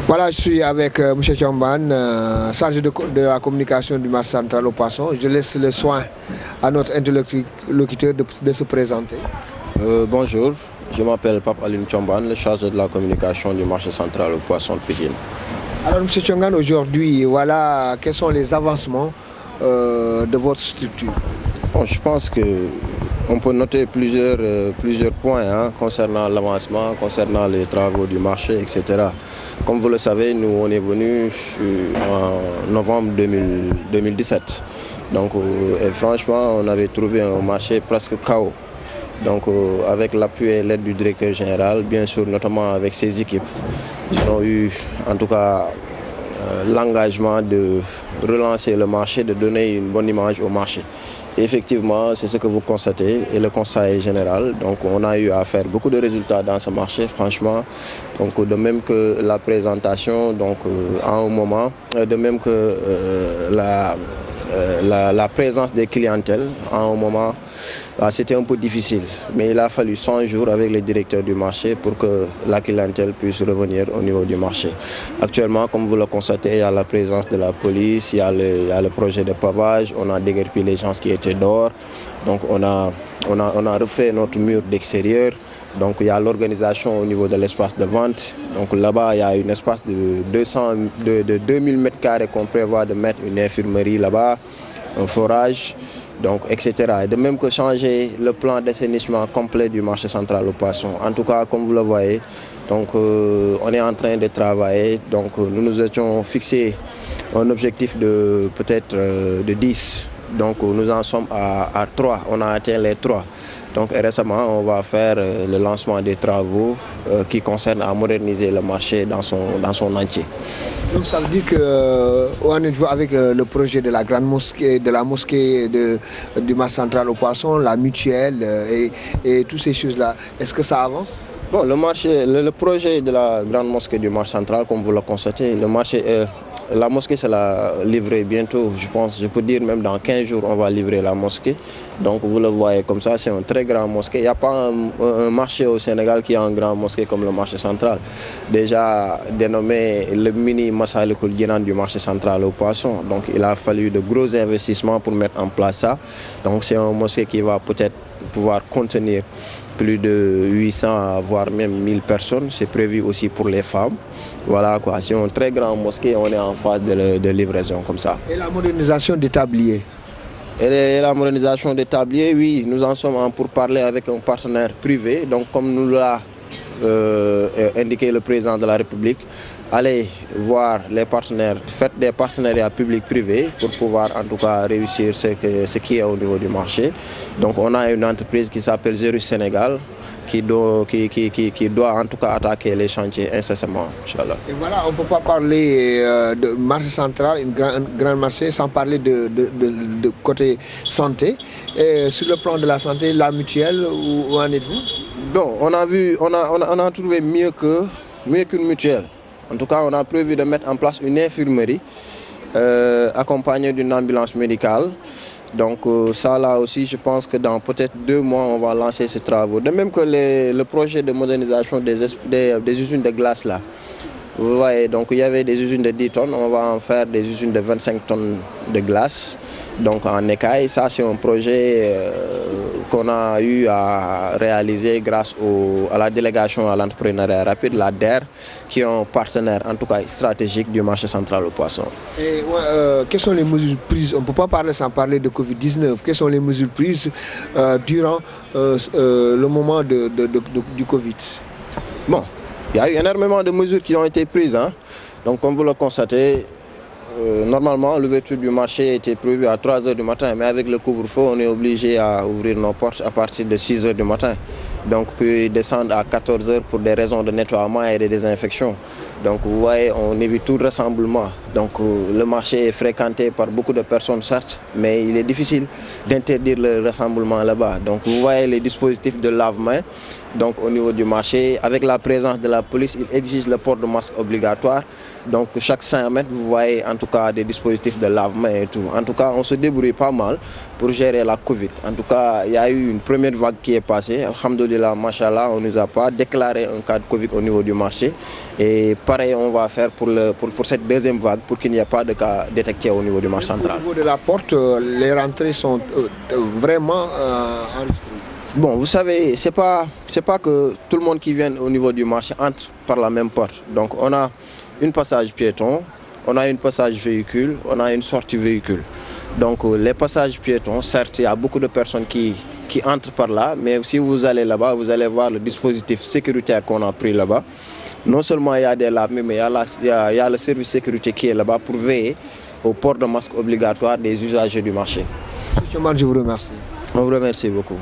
Voilà, je suis avec M. Tchomban, chargé de la communication du marché central au poisson. Je laisse le soin à notre interlocuteur de se présenter. Bonjour, je m'appelle Pape Aline Tchomban, le chargé de la communication du marché central au poisson de Pékin. Alors M. Tchomban, aujourd'hui, voilà, quels sont les avancements de votre structure? Bon, je pense qu'on peut noter plusieurs points concernant l'avancement, concernant les travaux du marché, etc. Comme vous le savez, nous on est venus en novembre 2017. Donc, et franchement, on avait trouvé un marché presque chaos. Donc avec l'appui et l'aide du directeur général, bien sûr, notamment avec ses équipes, ils ont eu en tout cas l'engagement de relancer le marché, de donner une bonne image au marché. Et effectivement, c'est ce que vous constatez et le constat est général. Donc on a eu à faire beaucoup de résultats dans ce marché, franchement. Donc de même que la présentation, donc à un moment, de même que la présence des clientèles, à un moment, c'était un peu difficile. Mais il a fallu 100 jours avec les directeurs du marché pour que la clientèle puisse revenir au niveau du marché. Actuellement, comme vous le constatez, il y a la présence de la police, il y a le projet de pavage, on a déguerpi les gens qui étaient dehors. Donc on a refait notre mur d'extérieur. Donc il y a l'organisation au niveau de l'espace de vente. Donc là-bas, il y a un espace de 2000 m² qu'on prévoit de mettre une infirmerie là-bas, un forage, donc, etc. Et de même que changer le plan d'assainissement complet du marché central au poisson. En tout cas, comme vous le voyez, donc, on est en train de travailler. Donc nous nous étions fixés un objectif de peut-être de 10. Donc nous en sommes à 3. On a atteint les 3. Donc récemment, on va faire le lancement des travaux qui concernent à moderniser le marché dans son entier. Donc ça veut dire qu'on est avec le projet de la grande mosquée, de la mosquée du marché central au poisson, la mutuelle et toutes ces choses-là. Est-ce que ça avance? Bon, le projet de la grande mosquée du marché central, comme vous le constatez, la mosquée sera livrée bientôt, je pense, je peux dire même dans 15 jours, on va livrer la mosquée. Donc vous le voyez comme ça, c'est un très grand mosquée. Il n'y a pas un marché au Sénégal qui a un grand mosquée comme le marché central. Déjà dénommé le mini Massalikul Jinan du marché central au poisson. Donc il a fallu de gros investissements pour mettre en place ça. Donc c'est un mosquée qui va peut-être pouvoir contenir plus de 800 voire même 1000 personnes. C'est prévu aussi pour les femmes. Voilà quoi, c'est un très grand mosquée, on est en phase de livraison comme ça. Et la modernisation des tabliers? Et la modernisation des tabliers, oui, nous en sommes pour parler avec un partenaire privé. Donc comme nous l'a indiqué le président de la République, allez voir les partenaires, faites des partenariats publics-privés pour pouvoir en tout cas réussir ce qui est au niveau du marché. Donc on a une entreprise qui s'appelle Zerus Sénégal qui doit en tout cas attaquer les chantiers incessamment, Inch'Allah. Et voilà, on ne peut pas parler de marché central, un grand marché, sans parler de côté santé. Et sur le plan de la santé, la mutuelle, où en êtes-vous? Bon, on a trouvé mieux qu'une mutuelle. En tout cas, on a prévu de mettre en place une infirmerie accompagnée d'une ambulance médicale. Donc ça là aussi, je pense que dans peut-être 2 mois, on va lancer ces travaux. De même que le projet de modernisation des usines de glace là. Vous voyez, donc il y avait des usines de 10 tonnes, on va en faire des usines de 25 tonnes de glace. Donc en écaille, ça c'est un projet qu'on a eu à réaliser grâce à la délégation à l'entrepreneuriat rapide, la DER, qui est un partenaire en tout cas stratégique du marché central au poisson. Et quelles sont les mesures prises? On ne peut pas parler sans parler de Covid-19. Quelles sont les mesures prises durant le moment du Covid? Bon, il y a eu énormément de mesures qui ont été prises. Donc comme vous le constatez, normalement l'ouverture du marché était prévue à 3 h du matin, mais avec le couvre-feu, on est obligé à ouvrir nos portes à partir de 6 h du matin. Donc puis descendre à 14 h pour des raisons de nettoiement et de désinfection. Donc vous voyez, on évite tout rassemblement. Donc le marché est fréquenté par beaucoup de personnes, certes, mais il est difficile d'interdire le rassemblement là-bas. Donc vous voyez les dispositifs de lave-mains. Donc au niveau du marché, avec la présence de la police, il exige le port de masque obligatoire. Donc chaque 5 mètres, vous voyez en tout cas des dispositifs de lave-mains et tout. En tout cas, on se débrouille pas mal pour gérer la Covid. En tout cas, il y a eu une première vague qui est passée. Alhamdoulilah. alhamdoulilah, machallah, on ne nous a pas déclaré un cas de Covid au niveau du marché. Et pareil, on va faire pour cette deuxième vague, pour qu'il n'y ait pas de cas détectés au niveau du marché central. Au niveau de la porte, les rentrées sont vraiment enregistrées. Bon, vous savez, c'est pas que tout le monde qui vient au niveau du marché entre par la même porte. Donc on a une passage piéton, on a une passage véhicule, on a une sortie véhicule. Donc les passages piétons, certes, il y a beaucoup de personnes qui entrent par là, mais si vous allez là-bas, vous allez voir le dispositif sécuritaire qu'on a pris là-bas. Non seulement il y a des laves, mais il y a le service sécurité qui est là-bas pour veiller au port de masque obligatoire des usagers du marché. Monsieur Omar, je vous remercie. On vous remercie beaucoup.